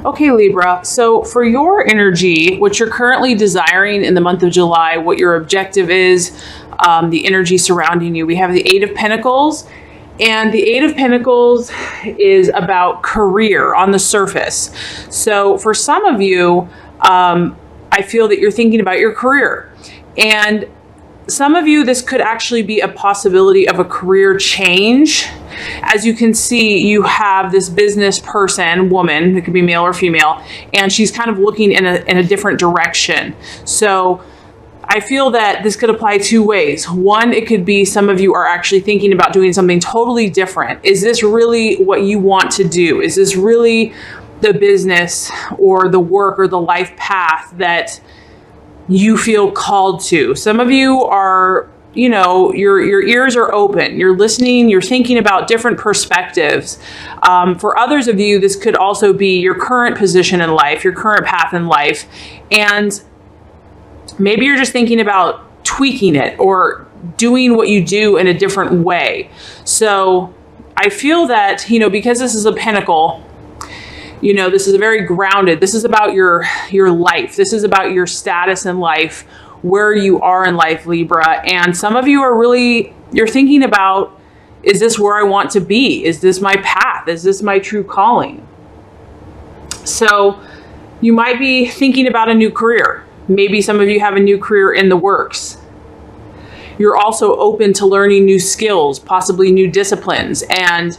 Okay, Libra, so for your energy, what you're currently desiring in the month of July, what your objective is, the energy surrounding you, we have the Eight of Pentacles. And the Eight of Pentacles is about career on the surface. So for some of you, I feel that you're thinking about your career. And some of you, this could actually be a possibility of a career change. As you can see, you have this business person, woman, it could be male or female, and she's kind of looking in a different direction. So I feel that this could apply two ways. One, it could be some of you are actually thinking about doing something totally different. Is this really what you want to do? Is this really the business or the work or the life path that you feel called to? Some of you are, you know, your ears are open. You're listening. You're thinking about different perspectives. For others of you, this could also be your current position in life, your current path in life. And maybe you're just thinking about tweaking it or doing what you do in a different way. So I feel that, you know, because this is a pentacle, you know, this is very grounded. This is about your life. This is about your status in life, where you are in life, Libra. And some of you are really, you're thinking about, is this where I want to be? Is this my path? Is this my true calling? So you might be thinking about a new career. Maybe some of you have a new career in the works. You're also open to learning new skills, possibly new disciplines. And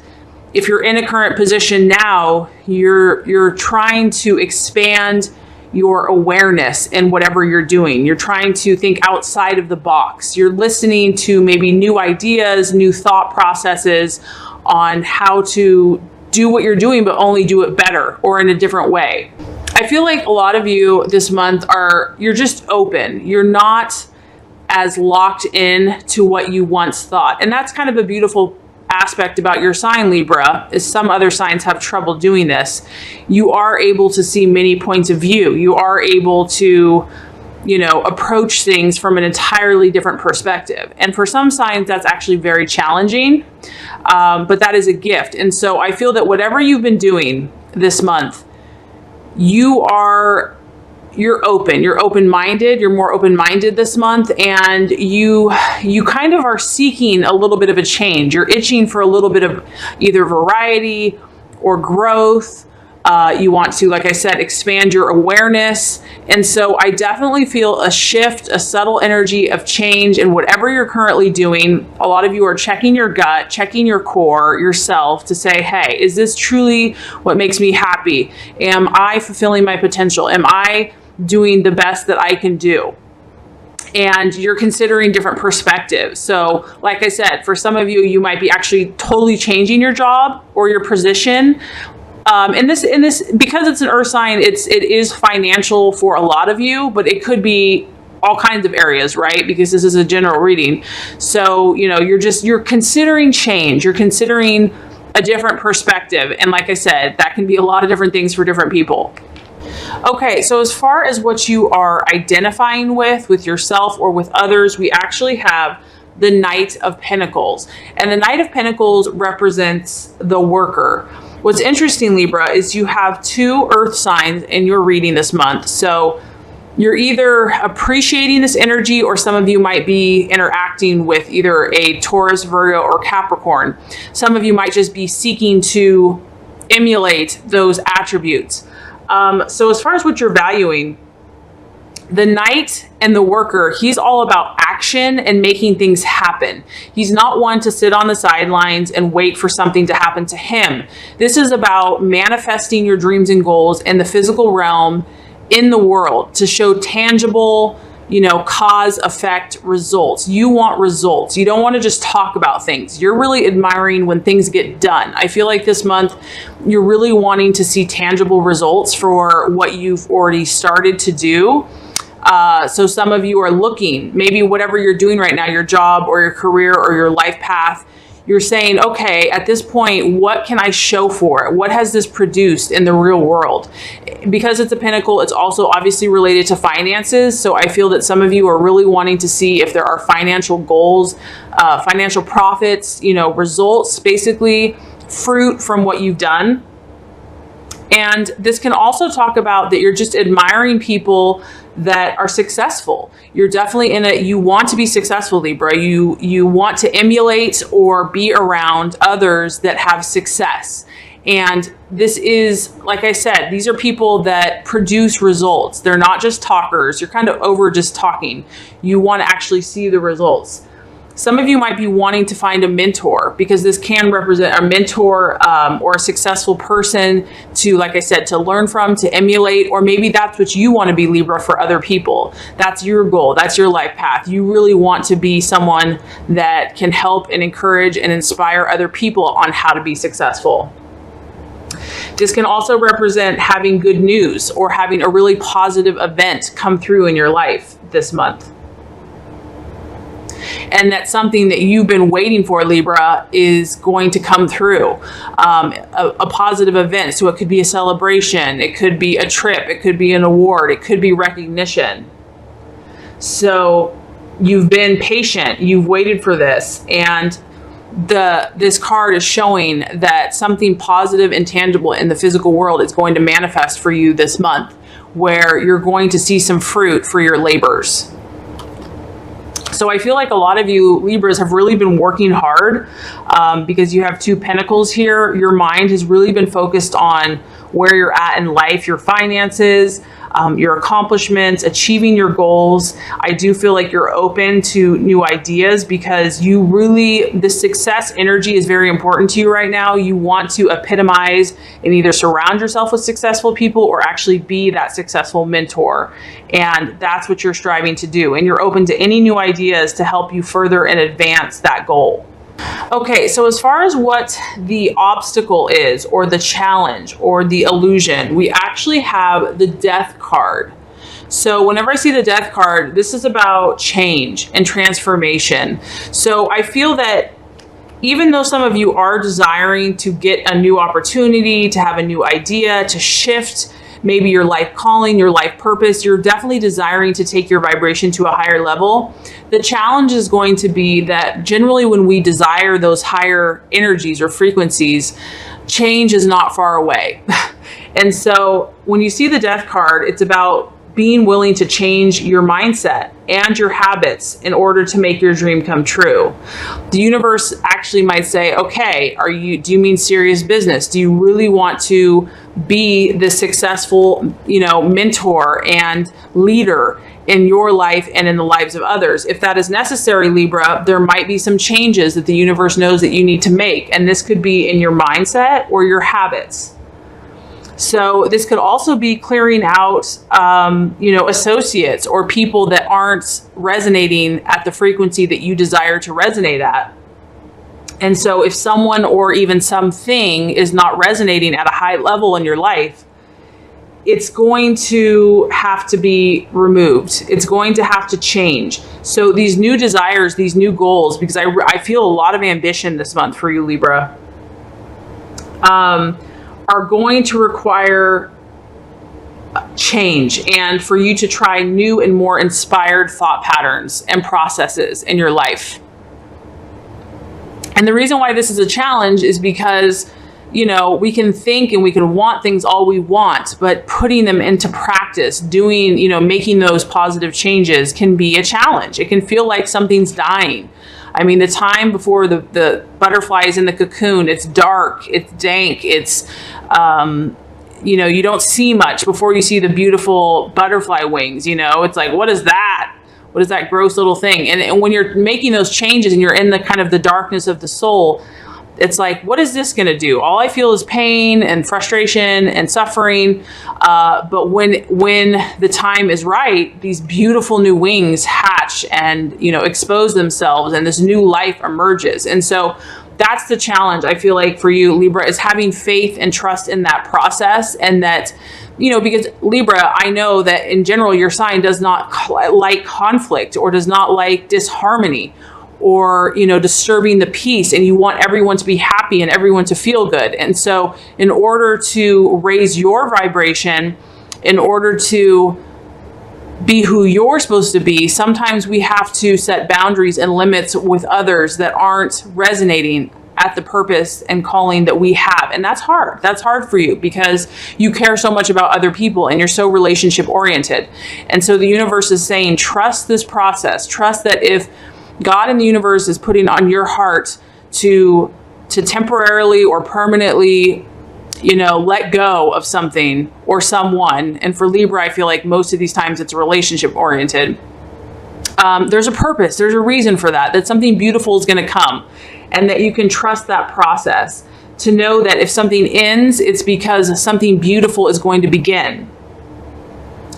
if you're in a current position now, you're trying to expand your awareness in whatever you're doing. You're trying to think outside of the box. You're listening to maybe new ideas, new thought processes on how to do what you're doing, but only do it better or in a different way. I feel like a lot of you this month you're just open. You're not as locked in to what you once thought. And that's kind of a beautiful aspect about your sign, Libra, is some other signs have trouble doing this. You are able to see many points of view. You are able to, you know, approach things from an entirely different perspective. And for some signs, that's actually very challenging, but that is a gift. And so I feel that whatever you've been doing this month, you're open, you're open-minded, you're more open-minded this month, and you kind of are seeking a little bit of a change. You're itching for a little bit of either variety or growth. You want to, like I said, expand your awareness. And so I definitely feel a shift, a subtle energy of change in whatever you're currently doing. A lot of you are checking your gut, checking your core, yourself to say, hey, is this truly what makes me happy? Am I fulfilling my potential? Am I doing the best that I can do? And you're considering different perspectives. So like I said, for some of you, you might be actually totally changing your job or your position. In this, because it's an earth sign, it is financial for a lot of you, but it could be all kinds of areas, right? Because this is a general reading. So, you know, you're considering change. You're considering a different perspective. And like I said, that can be a lot of different things for different people. Okay, so as far as what you are identifying with yourself or with others, we actually have the Knight of Pentacles. And the Knight of Pentacles represents the worker. What's interesting, Libra, is you have two earth signs in your reading this month. So you're either appreciating this energy, or some of you might be interacting with either a Taurus, Virgo, or Capricorn. Some of you might just be seeking to emulate those attributes. So as far as what you're valuing, the Knight and the worker, he's all about action and making things happen. He's not one to sit on the sidelines and wait for something to happen to him. This is about manifesting your dreams and goals in the physical realm, in the world, to show tangible, you know, cause, effect, results. You want results. You don't want to just talk about things. You're really admiring when things get done. I feel like this month, you're really wanting to see tangible results for what you've already started to do. So some of you are looking, maybe whatever you're doing right now, your job or your career or your life path, you're saying, okay, at this point, what can I show for it? What has this produced in the real world? Because it's a pentacle, it's also obviously related to finances. So I feel that some of you are really wanting to see if there are financial goals, financial profits, you know, results, basically fruit from what you've done. And this can also talk about that you're just admiring people that are successful. You're definitely you want to be successful, Libra. You want to emulate or be around others that have success. And this is, like I said, these are people that produce results. They're not just talkers. You're kind of over just talking. You want to actually see the results. Some of you might be wanting to find a mentor, because this can represent a mentor or a successful person to, like I said, to learn from, to emulate, or maybe that's what you want to be, Libra, for other people. That's your goal. That's your life path. You really want to be someone that can help and encourage and inspire other people on how to be successful. This can also represent having good news or having a really positive event come through in your life this month. And that's something that you've been waiting for, Libra, is going to come through. A positive event. So it could be a celebration. It could be a trip. It could be an award. It could be recognition. So you've been patient. You've waited for this. And this card is showing that something positive and tangible in the physical world is going to manifest for you this month, where you're going to see some fruit for your labors. So I feel like a lot of you Libras have really been working hard because you have 2 pentacles here. Your mind has really been focused on where you're at in life, your finances, your accomplishments, achieving your goals. I do feel like you're open to new ideas because you really, the success energy is very important to you right now. You want to epitomize and either surround yourself with successful people or actually be that successful mentor. And that's what you're striving to do. And you're open to any new ideas to help you further and advance that goal. Okay, so as far as what the obstacle is, or the challenge, or the illusion, we actually have the Death card. So whenever I see the Death card, this is about change and transformation. So I feel that even though some of you are desiring to get a new opportunity, to have a new idea, to shift maybe your life calling, your life purpose, you're definitely desiring to take your vibration to a higher level. The challenge is going to be that generally when we desire those higher energies or frequencies, change is not far away. And so when you see the Death card, it's about being willing to change your mindset and your habits in order to make your dream come true. The universe actually might say, okay, do you mean serious business? Do you really want to be the successful, mentor and leader in your life and in the lives of others? If that is necessary, Libra, there might be some changes that the universe knows that you need to make. And this could be in your mindset or your habits. So this could also be clearing out, associates or people that aren't resonating at the frequency that you desire to resonate at. And so if someone or even something is not resonating at a high level in your life, it's going to have to be removed. It's going to have to change. So these new desires, these new goals, because I feel a lot of ambition this month for you, Libra, are going to require change and for you to try new and more inspired thought patterns and processes in your life. And the reason why this is a challenge is because, we can think and we can want things all we want, but putting them into practice, doing, making those positive changes can be a challenge. It can feel like something's dying. I mean, the time before the butterfly is in the cocoon, it's dark, it's dank, it's, you don't see much before you see the beautiful butterfly wings, it's like, what is that? What is that gross little thing? And when you're making those changes and you're in the kind of the darkness of the soul, it's like, what is this going to do? All I feel is pain and frustration and suffering. But when the time is right, these beautiful new wings hatch and, expose themselves and this new life emerges. And so that's the challenge, I feel like, for you, Libra, is having faith and trust in that process. And that, because Libra, I know that in general, your sign does not like conflict or does not like disharmony or, disturbing the peace, and you want everyone to be happy and everyone to feel good. And so in order to raise your vibration, in order to be who you're supposed to be, sometimes we have to set boundaries and limits with others that aren't resonating at the purpose and calling that we have. And that's hard. That's hard for you because you care so much about other people and you're so relationship oriented. And so the universe is saying, trust this process. Trust that if God in the universe is putting on your heart to temporarily or permanently, you know, let go of something or someone. And for Libra, I feel like most of these times it's relationship oriented. There's a purpose. There's a reason for that, that something beautiful is going to come and that you can trust that process to know that if something ends, it's because something beautiful is going to begin.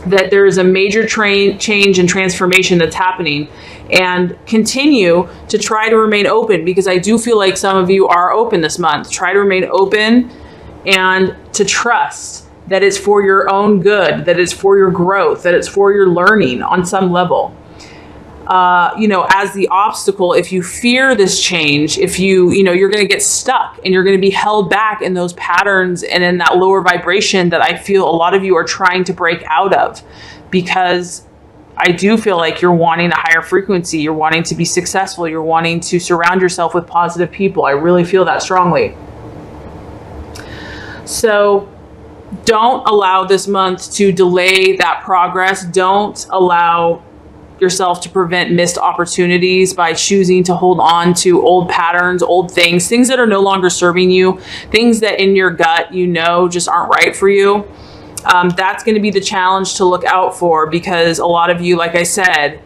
That there is a major change and transformation that's happening, and continue to try to remain open, because I do feel like some of you are open this month. Try to remain open and to trust that it's for your own good, that it's for your growth, that it's for your learning on some level. You know, as the obstacle, if you fear this change, if you know, you're going to get stuck and you're going to be held back in those patterns and in that lower vibration that I feel a lot of you are trying to break out of, because I do feel like you're wanting a higher frequency. You're wanting to be successful. You're wanting to surround yourself with positive people. I really feel that strongly. So don't allow this month to delay that progress. Don't allow yourself to prevent missed opportunities by choosing to hold on to old patterns, old things that are no longer serving you, things that in your gut, you know, just aren't right for you. That's going to be the challenge to look out for, because a lot of you, like I said,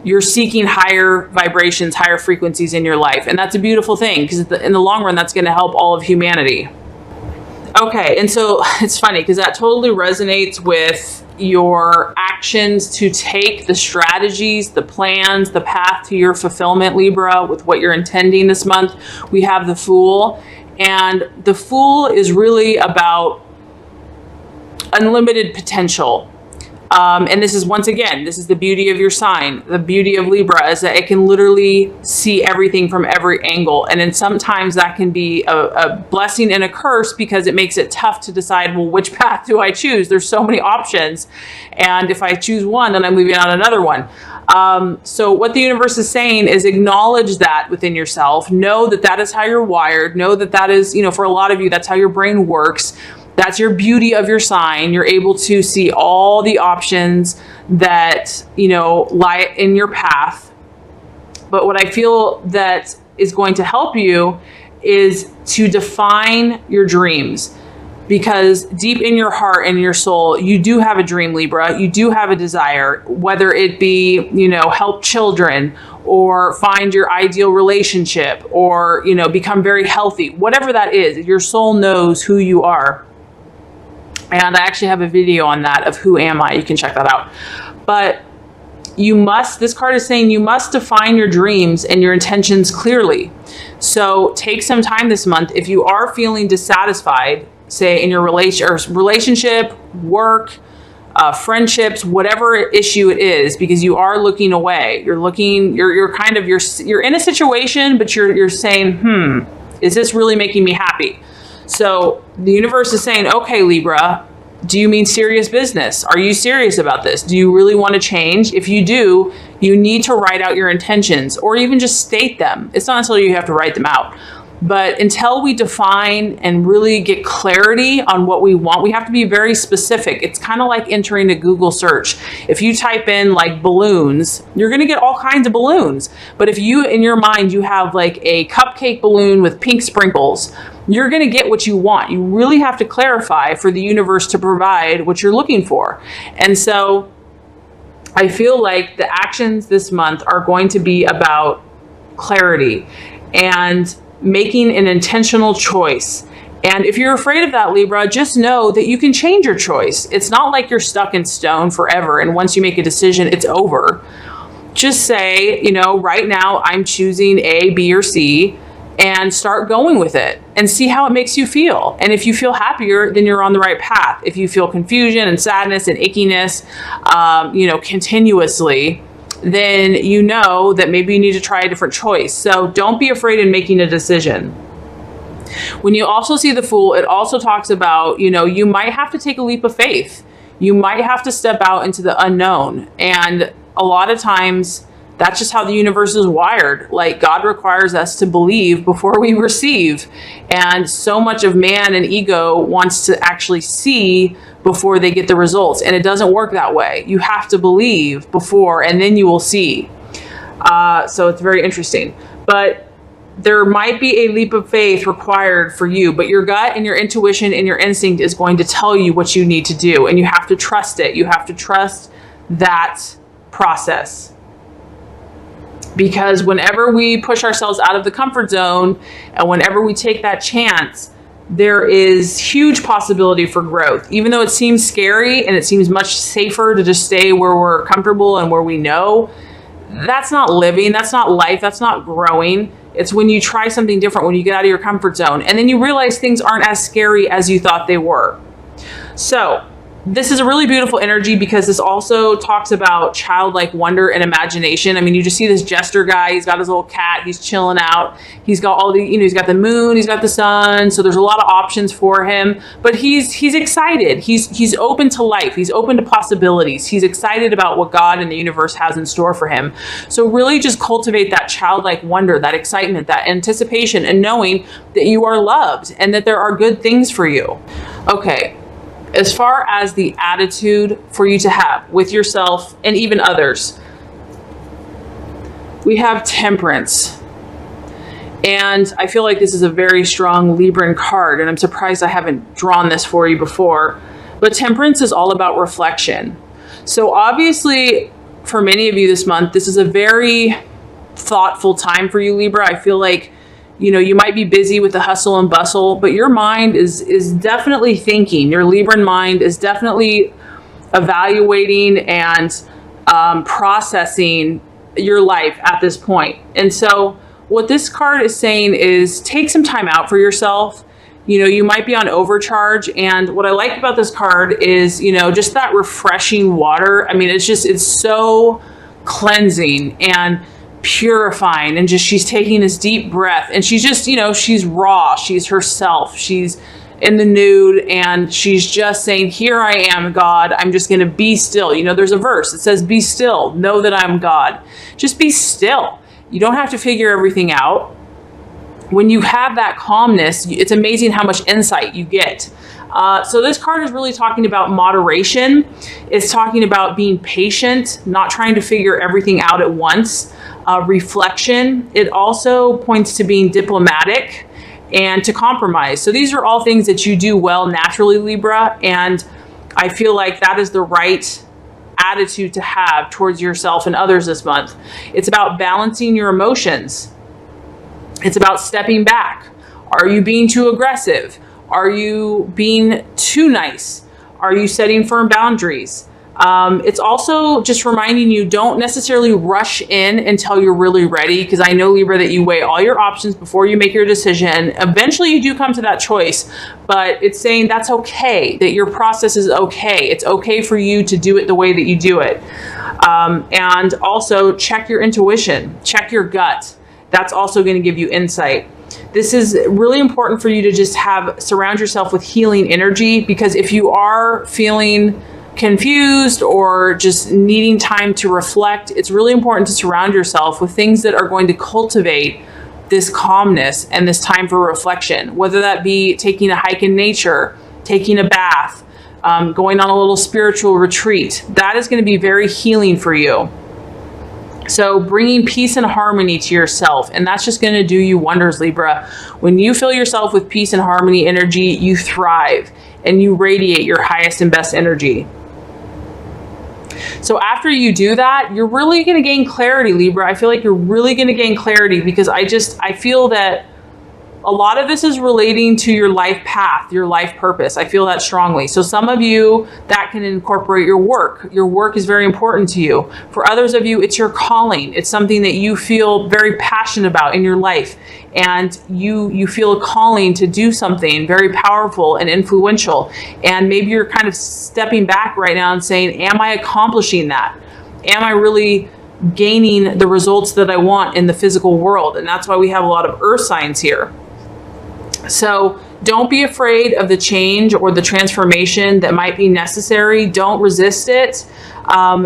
you're seeking higher vibrations, higher frequencies in your life. And that's a beautiful thing, because in the long run, that's going to help all of humanity. Okay, and so it's funny because that totally resonates with your actions to take the strategies, the plans, the path to your fulfillment, Libra, with what you're intending this month. We have the Fool, and the Fool is really about unlimited potential. And this is, once again, this is the beauty of your sign. The beauty of Libra is that it can literally see everything from every angle. And then sometimes that can be a blessing and a curse, because it makes it tough to decide, well, which path do I choose? There's so many options. And if I choose one, then I'm leaving out another one. So what the universe is saying is acknowledge that within yourself. Know that that is how you're wired. Know that that is, you know, for a lot of you, that's how your brain works. That's your beauty of your sign. You're able to see all the options that, you know, lie in your path. But what I feel that is going to help you is to define your dreams, because deep in your heart and your soul, you do have a dream, Libra. You do have a desire, whether it be, you know, help children or find your ideal relationship or, you know, become very healthy, whatever that is. Your soul knows who you are. And I actually have a video on that of Who Am I? You can check that out. But you must, this card is saying you must define your dreams and your intentions clearly. So take some time this month. If you are feeling dissatisfied, say in your relationship, work, friendships, whatever issue it is, because you are looking away, you're in a situation, but you're saying, is this really making me happy? So the universe is saying, okay, Libra, do you mean serious business? Are you serious about this? Do you really want to change? If you do, you need to write out your intentions, or even just state them. It's not necessarily you have to write them out. But until we define and really get clarity on what we want, we have to be very specific. It's kind of like entering a Google search. If you type in like balloons, you're going to get all kinds of balloons. But if you, in your mind, you have like a cupcake balloon with pink sprinkles, you're going to get what you want. You really have to clarify for the universe to provide what you're looking for. And so I feel like the actions this month are going to be about clarity and making an intentional choice. And if you're afraid of that, Libra, just know that you can change your choice. It's not like you're stuck in stone forever, and once you make a decision, it's over. Just say, you know, right now I'm choosing A, B, or C, and start going with it and see how it makes you feel. And if you feel happier, then you're on the right path. If you feel confusion and sadness and ickiness, you know, continuously, then you know that maybe you need to try a different choice. So don't be afraid in making a decision. When you also see the Fool, it also talks about, you know, you might have to take a leap of faith. You might have to step out into the unknown. And a lot of times That's just how the universe is wired. Like, God requires us to believe before we receive. And so much of man and ego wants to actually see before they get the results. And it doesn't work that way. You have to believe before, and then you will see. So it's very interesting. But there might be a leap of faith required for you, but your gut and your intuition and your instinct is going to tell you what you need to do. And you have to trust it. You have to trust that process. Because whenever we push ourselves out of the comfort zone and whenever we take that chance, there is huge possibility for growth. Even though it seems scary and it seems much safer to just stay where we're comfortable and where we know, that's not living, that's not life, that's not growing. It's when you try something different, when you get out of your comfort zone, and then you realize things aren't as scary as you thought they were. So this is a really beautiful energy because this also talks about childlike wonder and imagination. I mean, you just see this jester guy. He's got his little cat. He's chilling out. He's got all the, he's got the moon. He's got the sun. So there's a lot of options for him. But he's excited. He's open to life. He's open to possibilities. He's excited about what God and the universe has in store for him. So really just cultivate that childlike wonder, that excitement, that anticipation, and knowing that you are loved and that there are good things for you. Okay. As far as the attitude for you to have with yourself and even others, we have Temperance. And I feel like this is a very strong Libran card, and I'm surprised I haven't drawn this for you before. But Temperance is all about reflection. So obviously, for many of you this month, this is a very thoughtful time for you, Libra. I feel like you might be busy with the hustle and bustle, but your mind is definitely thinking. Your Libran mind is definitely evaluating and processing your life at this point. And so what this card is saying is take some time out for yourself. You might be on overcharge. And what I like about this card is, just that refreshing water. I mean, it's so cleansing and purifying, and just she's taking this deep breath, and she's just she's raw, she's herself, she's in the nude, and she's just saying, here I am, God, I'm just going to be still. There's a verse that says, be still, know that I'm God. Just be still. You don't have to figure everything out. When you have that calmness, it's amazing how much insight you get. So this card is really talking about moderation. It's talking about being patient, not trying to figure everything out at once. Reflection. It also points to being diplomatic and to compromise. So these are all things that you do well naturally, Libra. And I feel like that is the right attitude to have towards yourself and others this month. It's about balancing your emotions. It's about stepping back. Are you being too aggressive? Are you being too nice? Are you setting firm boundaries? It's also just reminding you, don't necessarily rush in until you're really ready, because I know, Libra, that you weigh all your options before you make your decision. Eventually you do come to that choice, but it's saying that's okay, that your process is okay. It's okay for you to do it the way that you do it. And also check your intuition, check your gut. That's also going to give you insight. This is really important for you to just surround yourself with healing energy, because if you are feeling confused or just needing time to reflect, it's really important to surround yourself with things that are going to cultivate this calmness and this time for reflection, whether that be taking a hike in nature, taking a bath, going on a little spiritual retreat. That is going to be very healing for you. So bringing peace and harmony to yourself, and that's just going to do you wonders, Libra. When you fill yourself with peace and harmony energy, you thrive and you radiate your highest and best energy. So after you do that, you're really going to gain clarity, Libra. I feel like you're really going to gain clarity, because I feel that a lot of this is relating to your life path, your life purpose. I feel that strongly. So some of you, that can incorporate your work. Your work is very important to you. For others of you, it's your calling. It's something that you feel very passionate about in your life. And you feel a calling to do something very powerful and influential. And maybe you're kind of stepping back right now and saying, am I accomplishing that? Am I really gaining the results that I want in the physical world? And that's why we have a lot of earth signs here. So Don't be afraid of the change or the transformation that might be necessary. Don't resist it.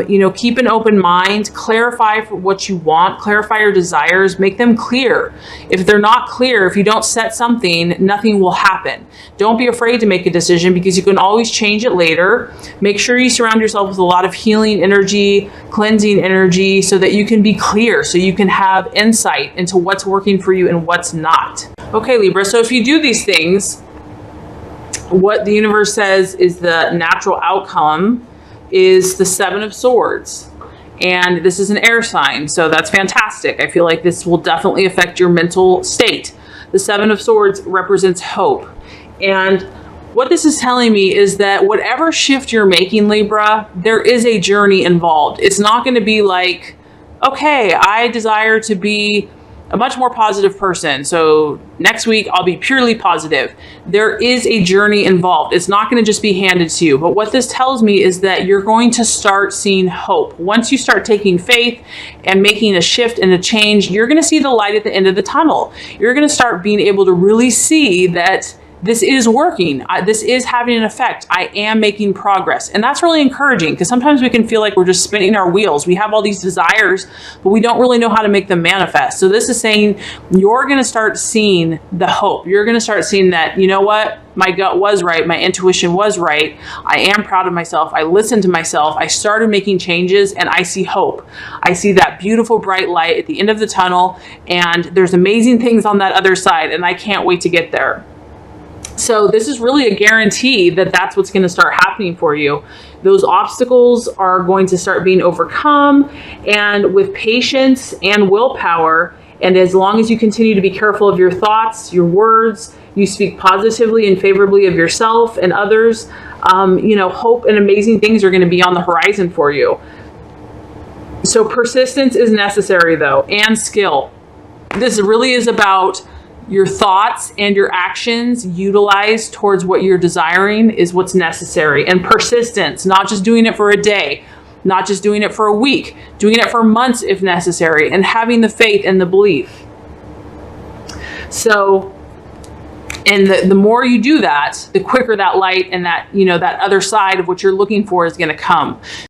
You know, keep an open mind, clarify for what you want, clarify your desires, make them clear. If they're not clear, if you don't set something, nothing will happen. Don't be afraid to make a decision because you can always change it later. Make sure you surround yourself with a lot of healing energy, cleansing energy, so that you can be clear, so you can have insight into what's working for you and what's not. Okay, Libra, so if you do these things, what the universe says is the natural outcome is the Seven of Swords. And this is an air sign, so that's fantastic. I feel like this will definitely affect your mental state. The Seven of Swords represents hope. And what this is telling me is that whatever shift you're making, Libra, there is a journey involved. It's not going to be like, okay, I desire to be a much more positive person, so next week I'll be purely positive. There is a journey involved. It's not going to just be handed to you. But what this tells me is that you're going to start seeing hope. Once you start taking faith and making a shift and a change, you're going to see the light at the end of the tunnel. You're going to start being able to really see that this is working. This is having an effect. I am making progress. And that's really encouraging, because sometimes we can feel like we're just spinning our wheels. We have all these desires, but we don't really know how to make them manifest. So this is saying you're going to start seeing the hope. You're going to start seeing that, you know what? My gut was right. My intuition was right. I am proud of myself. I listened to myself. I started making changes, and I see hope. I see that beautiful bright light at the end of the tunnel, and there's amazing things on that other side, and I can't wait to get there. So this is really a guarantee that that's what's going to start happening for you. Those obstacles are going to start being overcome, and with patience and willpower, and as long as you continue to be careful of your thoughts, your words, you speak positively and favorably of yourself and others, you know, hope and amazing things are going to be on the horizon for you. So persistence is necessary though, and skill. This really is about your thoughts and your actions utilized towards what you're desiring is what's necessary. And persistence, not just doing it for a day, not just doing it for a week, doing it for months if necessary, and having the faith and the belief. So, and the more you do that, the quicker that light and that, you know, that other side of what you're looking for is going to come.